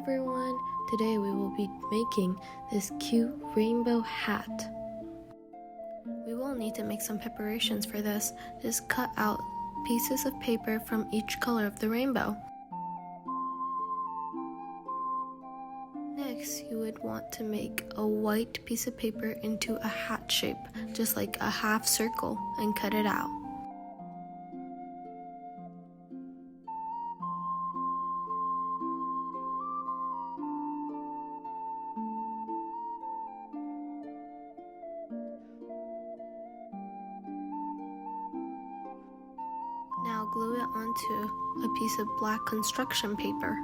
everyone! Today we will be making this cute rainbow hat. We will need to make some preparations for this. Just cut out pieces of paper from each color of the rainbow. Next, you would want to make a white piece of paper into a hat shape, just like a half circle, and cut it out. Now glue it onto a piece of black construction paper.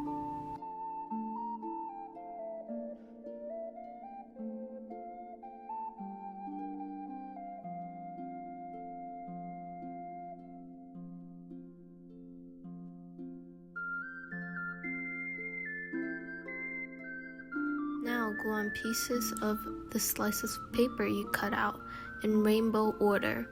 Now glue on pieces of the slices of paper you cut out in rainbow order.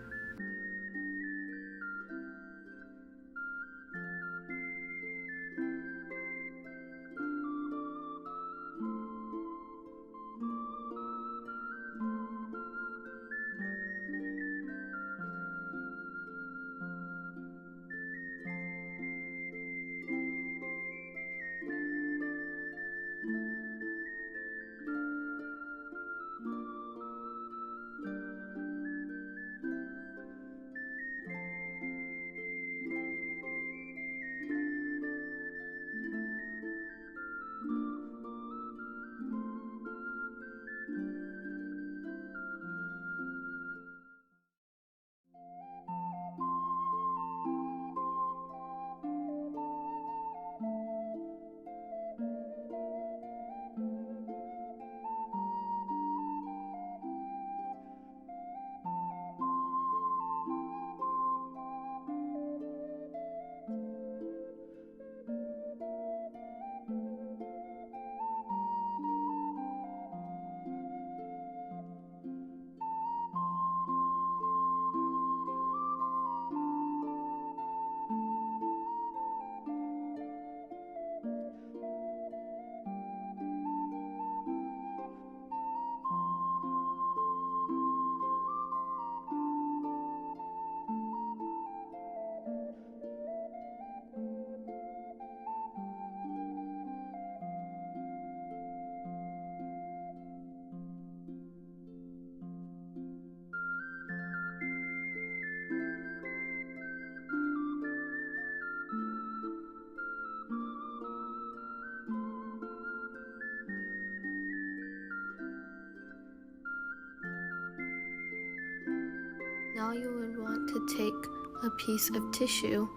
Now you would want to take a piece of tissue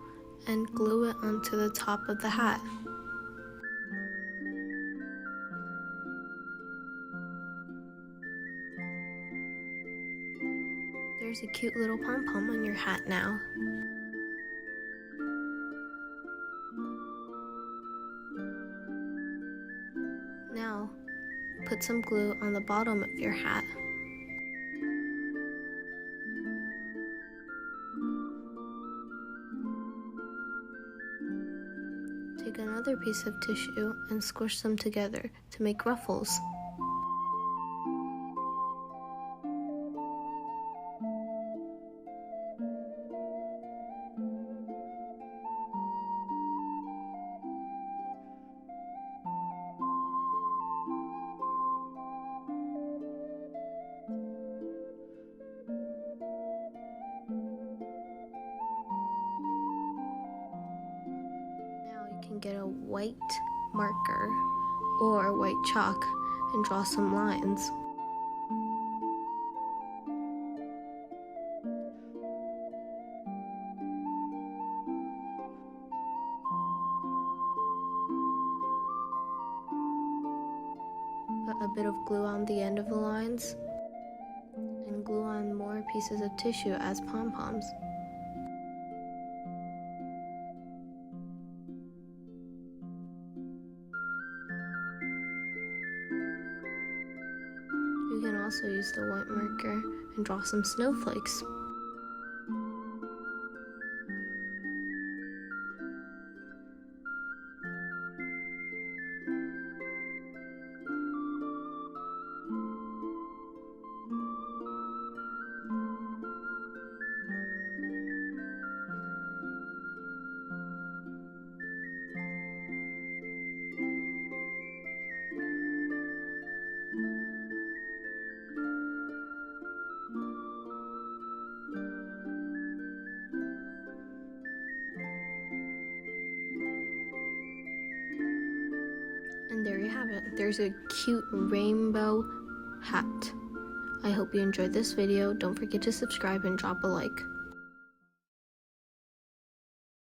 and glue it onto the top of the hat. There's a cute little pom-pom on your hat now. Now, put some glue on the bottom of your hat. Take another piece of tissue and squish them together to make ruffles. Get a white marker or white chalk and draw some lines. Put a bit of glue on the end of the lines and glue on more pieces of tissue as pom-poms. You can also use the white marker and draw some snowflakes. And there you have it. There's a cute rainbow hat. I hope you enjoyed this video. Don't forget to subscribe and drop a like.